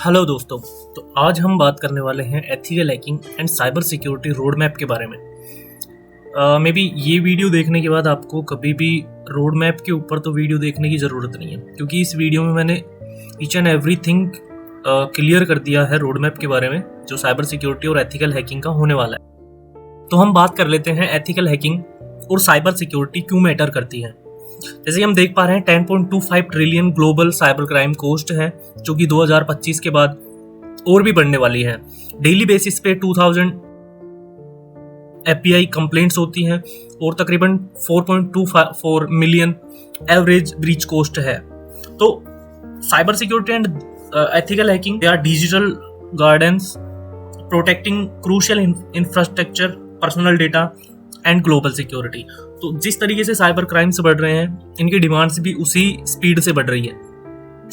Hello दोस्तों, तो आज हम बात करने वाले हैं ethical hacking and cyber security road map के बारे में। मे बी ये वीडियो देखने के बाद आपको कभी भी रोड मैप के ऊपर तो वीडियो देखने की ज़रूरत नहीं है, क्योंकि इस वीडियो में मैंने ईच एंड एवरीथिंग क्लियर कर दिया है रोड मैप के बारे में जो साइबर सिक्योरिटी और एथिकल हैकिंग का होने वाला है। तो हम बात कर लेते हैं एथिकल हैकिंग और साइबर सिक्योरिटी क्यों मैटर करती है। जैसे हम देख पा रहे हैं 10.25 trillion global cyber crime cost है, जो कि 2025 के बाद और भी बढ़ने वाली है। डेली बेसिस पे 2000 एपीआई कंप्लेंट्स होती हैं और तकरीबन 4.24 मिलियन एवरेज ब्रीच कॉस्ट है। तो cyber security and ethical hacking they are digital guardians protecting crucial infrastructure, personal data and global security. तो जिस तरीके से साइबर क्राइम्स बढ़ रहे हैं, इनकी डिमांड्स भी उसी स्पीड से बढ़ रही है,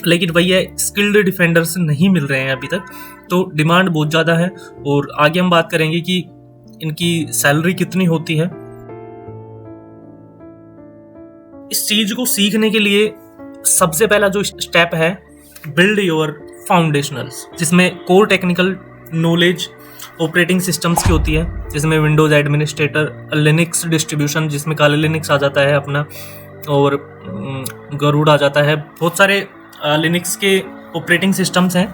लेकिन वही है स्किल्ड डिफेंडर्स नहीं मिल रहे हैं अभी तक, तो डिमांड बहुत ज़्यादा है। और आगे हम बात करेंगे कि इनकी सैलरी कितनी होती है। इस चीज को सीखने के लिए सबसे पहला जो स्टेप है, बिल्ड योर फाउंडेशनल्स, जिसमें core technical knowledge operating systems की होती है, जिसमें विंडोज एडमिनिस्ट्रेटर, लिनक्स डिस्ट्रीब्यूशन जिसमें काले लिनक्स आ जाता है अपना, और गरुड़ आ जाता है। बहुत सारे लिनक्स के ऑपरेटिंग सिस्टम्स हैं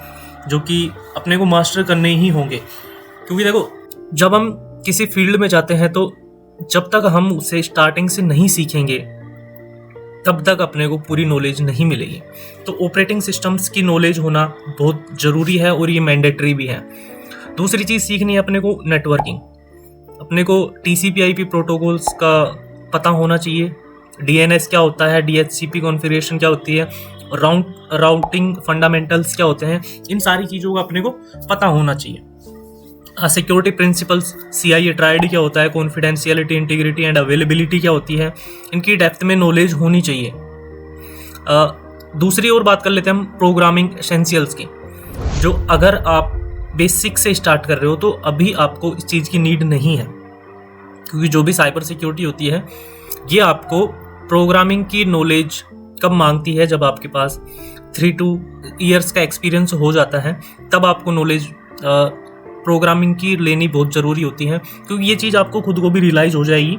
जो कि अपने को मास्टर करने ही होंगे, क्योंकि देखो जब हम किसी फील्ड में जाते हैं तो जब तक हम उसे स्टार्टिंग से नहीं सीखेंगे तब तक अपने को पूरी नॉलेज नहीं मिलेगी। तो ऑपरेटिंग सिस्टम्स की नॉलेज होना बहुत ज़रूरी है और ये मैंडेटरी भी है। दूसरी चीज़ सीखनी है अपने को नेटवर्किंग। अपने को TCP/IP प्रोटोकॉल्स का पता होना चाहिए, DNS क्या होता है, DHCP कॉन्फ़िगरेशन क्या होती है, राउटिंग फंडामेंटल्स क्या होते हैं, इन सारी चीज़ों का अपने को पता होना चाहिए। सिक्योरिटी प्रिंसिपल्स, CIA ट्राइड क्या होता है, कॉन्फिडेंशियलिटी, इंटीग्रिटी एंड अवेलेबिलिटी क्या होती है, इनकी डेप्थ में नॉलेज होनी चाहिए। दूसरी ओर बात कर लेते हैं हम प्रोग्रामिंग एसेंशियल्स की, जो अगर आप बेसिक से स्टार्ट कर रहे हो तो अभी आपको इस चीज़ की नीड नहीं है, क्योंकि जो भी साइबर सिक्योरिटी होती है ये आपको प्रोग्रामिंग की नॉलेज कब मांगती है, जब आपके पास 3-2 ईयर्स का एक्सपीरियंस हो जाता है, तब आपको नॉलेज प्रोग्रामिंग की लेनी बहुत ज़रूरी होती है, क्योंकि ये चीज़ आपको खुद को भी रियलाइज़ हो जाएगी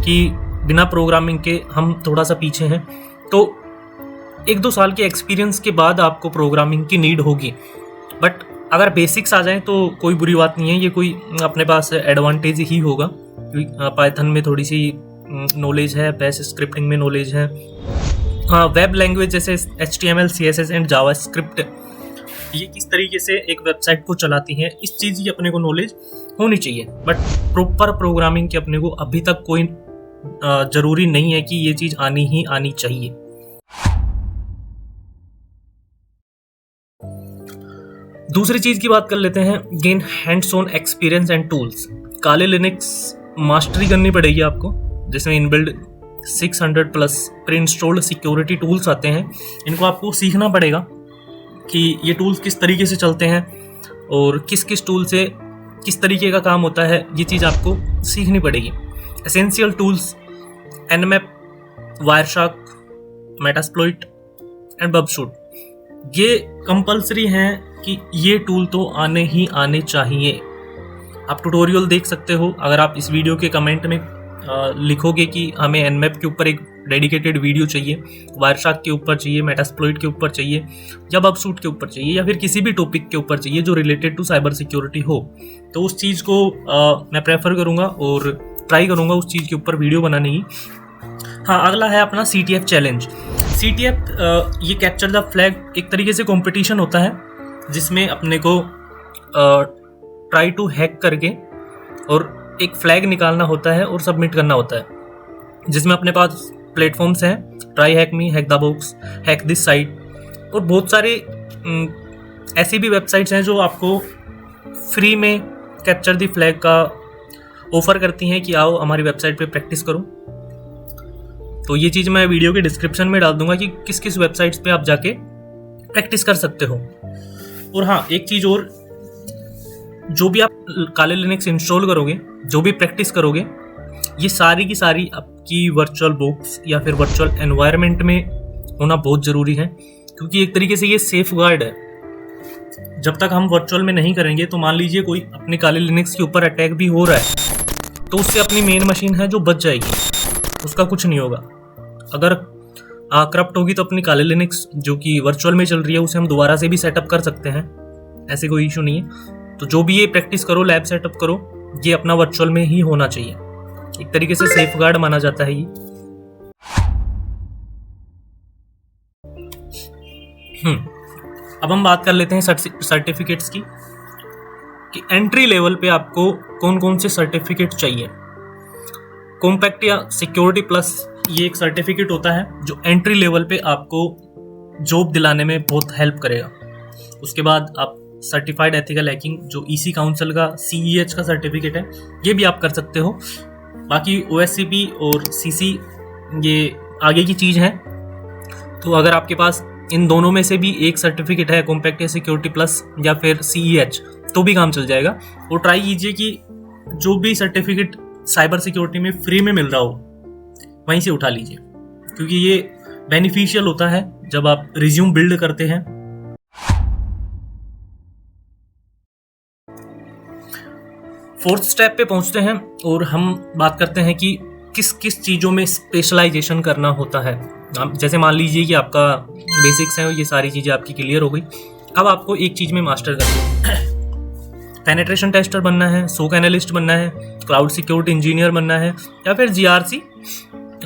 कि बिना प्रोग्रामिंग के हम थोड़ा सा पीछे हैं। तो 1-2 साल के एक्सपीरियंस के बाद आपको प्रोग्रामिंग की नीड होगी, बट अगर बेसिक्स आ जाएं तो कोई बुरी बात नहीं है, ये कोई अपने पास एडवांटेज ही होगा, क्योंकि पाइथन में थोड़ी सी नॉलेज है, बैश स्क्रिप्टिंग में नॉलेज है, वेब लैंग्वेज जैसे HTML, CSS एंड जावास्क्रिप्ट, ये किस तरीके से एक वेबसाइट को चलाती हैं, इस चीज़ की अपने को नॉलेज होनी चाहिए। बट प्रॉपर प्रोग्रामिंग की अपने को अभी तक कोई ज़रूरी नहीं है कि ये चीज़ आनी ही आनी चाहिए। दूसरी चीज़ की बात कर लेते हैं, gain hands on experience and tools. काले लिनक्स मास्टरी करनी पड़ेगी आपको, जिसमें inbuilt 600+ pre installed security tools आते हैं। इनको आपको सीखना पड़ेगा कि ये टूल्स किस तरीके से चलते हैं और किस किस टूल से किस तरीके का काम होता है, ये चीज़ आपको सीखनी पड़ेगी। Essential tools Nmap, Wireshark, Metasploit and बगशूट, ये कंपलसरी हैं कि ये टूल तो आने ही आने चाहिए। आप ट्यूटोरियल देख सकते हो, अगर आप इस वीडियो के कमेंट में लिखोगे कि हमें Nmap के ऊपर एक डेडिकेटेड वीडियो चाहिए, वायरशार्क के ऊपर चाहिए, मेटास्प्लॉइट के ऊपर चाहिए, या बगशूट के ऊपर चाहिए, या फिर किसी भी टॉपिक के ऊपर चाहिए जो रिलेटेड टू साइबर सिक्योरिटी हो, तो उस चीज़ को मैं प्रेफर करूँगा और ट्राई करूँगा उस चीज़ के ऊपर वीडियो बनाने की। हाँ, अगला है अपना CTF चैलेंज। CTF ये कैप्चर द फ्लैग एक तरीके से कॉम्पिटिशन होता है, जिसमें अपने को ट्राई टू हैक करके और एक फ्लैग निकालना होता है और सबमिट करना होता है, जिसमें अपने पास प्लेटफॉर्म्स हैं, try hack me, hack the box, hack this site, और बहुत सारे ऐसी भी वेबसाइट्स हैं जो आपको फ्री में कैप्चर द फ्लैग का ऑफर करती हैं कि आओ हमारी वेबसाइट पे प्रैक्टिस करो। तो ये चीज़ मैं वीडियो के डिस्क्रिप्शन में डाल दूंगा कि किस किस वेबसाइट्स पे आप जाके प्रैक्टिस कर सकते हो। और हाँ, एक चीज़ और, जो भी आप काले लिनक्स इंस्टॉल करोगे, जो भी प्रैक्टिस करोगे, ये सारी की सारी आपकी वर्चुअल बॉक्स या फिर वर्चुअल एनवायरनमेंट में होना बहुत ज़रूरी है, क्योंकि एक तरीके से ये सेफ गार्ड है। जब तक हम वर्चुअल में नहीं करेंगे तो मान लीजिए कोई अपने काले लिनक्स के ऊपर अटैक भी हो रहा है तो उससे अपनी मेन मशीन है जो बच जाएगी, उसका कुछ नहीं होगा। अगर करप्ट होगी तो अपनी काले लिनक्स जो कि वर्चुअल में चल रही है उसे हम दोबारा से भी सेटअप कर सकते हैं, ऐसे कोई इशू नहीं है। तो जो भी ये प्रैक्टिस करो, लैब सेटअप करो, ये अपना वर्चुअल में ही होना चाहिए। एक तरीके से सेफ गार्ड माना जाता है ये। अब हम बात कर लेते हैं सर्टिफिकेट्स की, कि एंट्री लेवल पे आपको कौन कौन से सर्टिफिकेट चाहिए। कॉम्पैक्ट या सिक्योरिटी प्लस ये एक सर्टिफिकेट होता है जो एंट्री लेवल पे आपको जॉब दिलाने में बहुत हेल्प करेगा। उसके बाद आप सर्टिफाइड एथिकल हैकिंग जो ईसी काउंसिल का CEH का सर्टिफिकेट है ये भी आप कर सकते हो। बाकी OSCP और CC ये आगे की चीज़ है। तो अगर आपके पास इन दोनों में से भी एक सर्टिफिकेट है, कॉम्पैक्ट या सिक्योरिटी प्लस या फिर CEH, तो भी काम चल जाएगा। और ट्राई कीजिए कि जो भी सर्टिफिकेट साइबर सिक्योरिटी में फ्री में मिल रहा हो वहीं से उठा लीजिए, क्योंकि ये बेनिफिशियल होता है जब आप रिज्यूम बिल्ड करते हैं। फोर्थ स्टेप पे पहुंचते हैं और हम बात करते हैं कि किस किस चीज़ों में स्पेशलाइजेशन करना होता है। जैसे मान लीजिए कि आपका बेसिक्स है, ये सारी चीज़ें आपकी क्लियर हो गई। अब आपको एक चीज़ में मास्टर करना है। पेनिट्रेशन टेस्टर बनना है, SOC एनालिस्ट बनना है, क्लाउड सिक्योरिटी इंजीनियर बनना है, या फिर GRC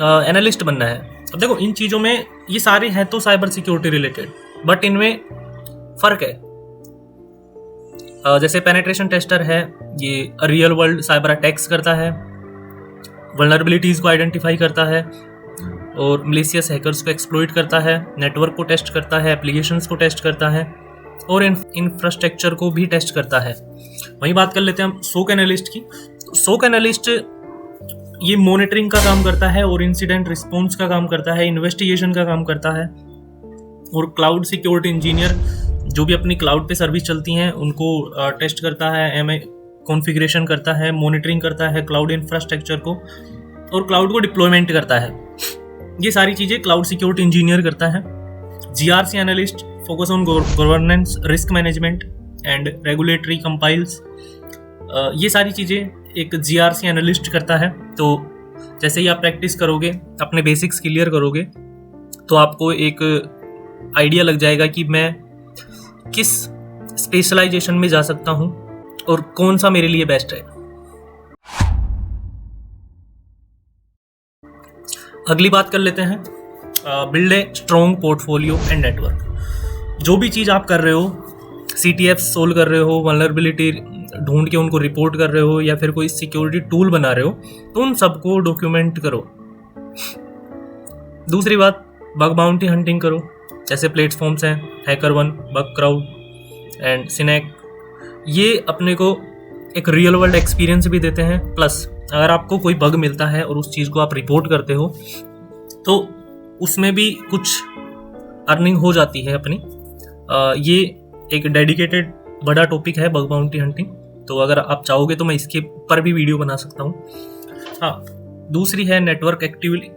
एनालिस्ट बनना है। अब देखो इन चीज़ों में ये सारे हैं तो साइबर सिक्योरिटी रिलेटेड, बट इनमें फ़र्क है। जैसे पेनिट्रेशन टेस्टर है, ये रियल वर्ल्ड साइबर अटैक्स करता है, वल्नरेबिलिटीज़ को आइडेंटिफाई करता है और मलेशियस हैकर्स को एक्सप्लॉइट करता है, नेटवर्क को टेस्ट करता है, एप्लीकेशंस को टेस्ट करता है और इंफ्रास्ट्रक्चर को भी टेस्ट करता है। वहीं बात कर लेते हैं हम SOC एनालिस्ट की। SOC एनालिस्ट ये मॉनिटरिंग का काम करता है और इंसिडेंट रिस्पॉन्स का काम करता है, इन्वेस्टिगेशन का काम करता है। और क्लाउड सिक्योरिटी इंजीनियर जो भी अपनी क्लाउड पे सर्विस चलती हैं उनको टेस्ट करता है, MI कॉन्फ़िगरेशन करता है, मॉनिटरिंग करता है क्लाउड इंफ्रास्ट्रक्चर को और क्लाउड को डिप्लॉयमेंट करता है। ये सारी चीज़ें क्लाउड सिक्योरिटी इंजीनियर करता है। GRC analyst focus on governance, risk management and regulatory compiles. ये सारी चीज़ें एक GRC एनालिस्ट करता है। तो जैसे ही आप प्रैक्टिस करोगे, अपने बेसिक्स क्लियर करोगे, तो आपको एक आइडिया लग जाएगा कि मैं किस स्पेशलाइजेशन में जा सकता हूँ और कौन सा मेरे लिए बेस्ट है। अगली बात कर लेते हैं, build a strong portfolio and network. जो भी चीज़ आप कर रहे हो, CTF सोल्व कर रहे हो, वल्नरेबिलिटी ढूंढ के उनको रिपोर्ट कर रहे हो, या फिर कोई सिक्योरिटी टूल बना रहे हो, तो उन सबको डॉक्यूमेंट करो। दूसरी बात, बग बाउंटी हंटिंग करो। जैसे प्लेटफॉर्म्स हैं HackerOne, बगक्राउड एंड सिनेक। ये अपने को एक रियल वर्ल्ड एक्सपीरियंस भी देते हैं। प्लस अगर आपको कोई बग मिलता है और उस चीज़ को आप रिपोर्ट करते हो तो उसमें भी कुछ अर्निंग हो जाती है अपनी। ये एक डेडिकेटेड बड़ा टॉपिक है बग बाउंटी हंटिंग, तो अगर आप चाहोगे तो मैं इसके पर भी वीडियो बना सकता हूँ। हाँ, दूसरी है नेटवर्क एक्टिविटी।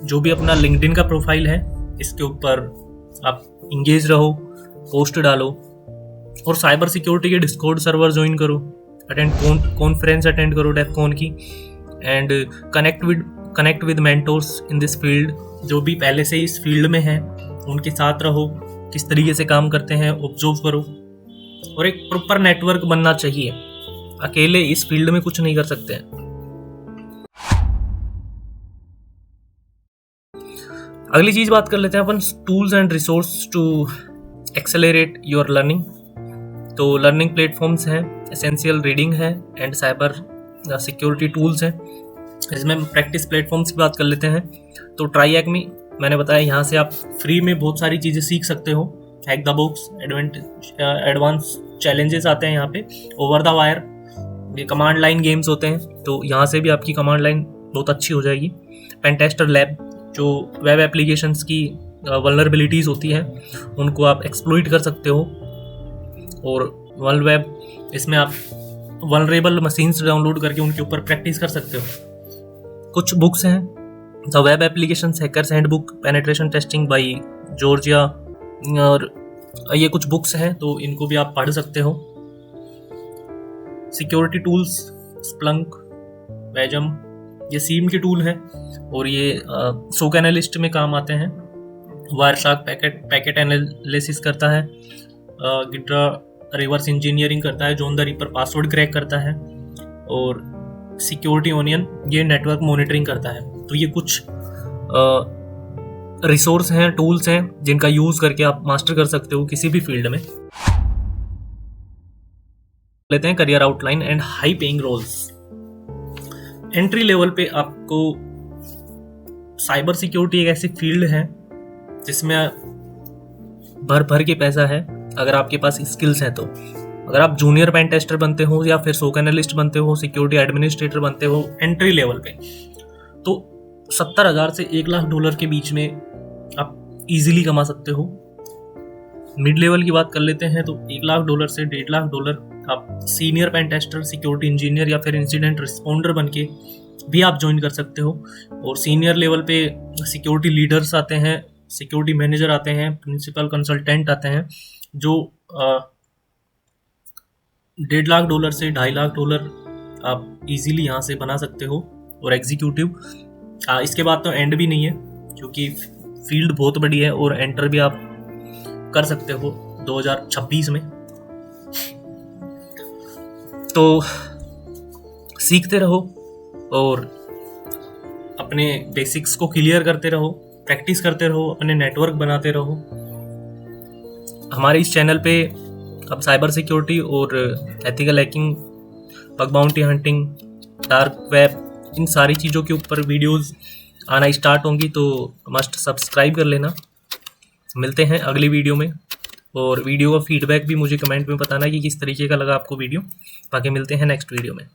जो भी अपना लिंक्डइन का प्रोफाइल है इसके ऊपर आप इंगेज रहो, पोस्ट डालो और साइबर सिक्योरिटी के डिस्कॉर्ड सर्वर ज्वाइन करो, कॉन्फ्रेंस अटेंड करो डेफकॉन की, and connect with mentors in this field. जो भी पहले से इस फील्ड में हैं उनके साथ रहो, किस तरीके से काम करते हैं ऑब्जर्व करो, और एक प्रॉपर नेटवर्क बनना चाहिए। अकेले इस फील्ड में कुछ नहीं कर सकते हैं। अगली चीज बात कर लेते हैं अपन, tools and resource to accelerate your learning. तो लर्निंग प्लेटफॉर्म्स हैं, एसेंशियल रीडिंग है एंड साइबर सिक्योरिटी टूल्स हैं। इसमें प्रैक्टिस प्लेटफॉर्म्स की बात कर लेते हैं। तो ट्राई एक्मी मैंने बताया, यहाँ से आप फ्री में बहुत सारी चीज़ें सीख सकते हो। Hack the box, advance challenges आते हैं यहाँ पे, ओवर द वायर, ये कमांड लाइन गेम्स होते हैं, तो यहाँ से भी आपकी कमांड लाइन बहुत अच्छी हो जाएगी। पेनटेस्टर लैब, जो वेब एप्लीकेशंस की वल्नरेबिलिटीज़ होती हैं उनको आप एक्सप्लॉइट कर सकते हो। और वर्ल्ड वेब, इसमें आप वल्नरेबल मशीन्स डाउनलोड करके उनके ऊपर प्रैक्टिस कर सकते हो। कुछ बुक्स हैं, the web application hackers handbook, penetration testing by Georgia, और ये कुछ बुक्स हैं तो इनको भी आप पढ़ सकते हो। सिक्योरिटी टूल्स, स्प्लंक, वेजम, ये सीम के टूल हैं और ये सोक एनालिस्ट में काम आते हैं। वायरशार्क पैकेट एनालिसिस करता है, गिड्रा रिवर्स इंजीनियरिंग करता है, John the ripper password crack करता है, और सिक्योरिटी ओनियन ये नेटवर्क मॉनिटरिंग करता है। तो ये कुछ रिसोर्स हैं, टूल्स हैं जिनका यूज़ करके आप मास्टर कर सकते हो किसी भी फील्ड में। लेते हैं career outline and high paying roles. Entry level पे आपको साइबर सिक्योरिटी एक ऐसी फील्ड है जिसमें भर भर के पैसा है अगर आपके पास स्किल्स हैं तो। अगर आप जूनियर पेन टेस्टर बनते हो या फिर सोक एनालिस्ट बनते हो, सिक्योरिटी एडमिनिस्ट्रेटर बनते हो एंट्री लेवल पे, तो 70,000 से $1,00,000 के बीच में आप इजीली कमा सकते हो। मिड लेवल की बात कर लेते हैं तो $1,00,000 से $1.5 आप senior pen tester, security engineer या फिर इंसिडेंट रिस्पॉन्डर बन के भी आप ज्वाइन कर सकते हो। और सीनियर लेवल पे सिक्योरिटी लीडर्स आते हैं, सिक्योरिटी मैनेजर आते हैं, प्रिंसिपल कंसल्टेंट आते हैं, जो $1.5 से $2.5 आप इजीली यहाँ से बना सकते हो। और एग्जीक्यूटिव, इसके बाद तो एंड भी नहीं है क्योंकि फील्ड बहुत बड़ी है और एंटर भी आप कर सकते हो 2026 में। तो सीखते रहो और अपने बेसिक्स को क्लियर करते रहो, प्रैक्टिस करते रहो, अपने नेटवर्क बनाते रहो। हमारे इस चैनल पे अब साइबर सिक्योरिटी और ethical hacking, bug bounty hunting, dark web, इन सारी चीज़ों के ऊपर वीडियोस आना स्टार्ट होंगी, तो मस्ट सब्सक्राइब कर लेना। मिलते हैं अगली वीडियो में, और वीडियो का फीडबैक भी मुझे कमेंट में बताना कि किस तरीके का लगा आपको वीडियो। बाकी मिलते हैं नेक्स्ट वीडियो में।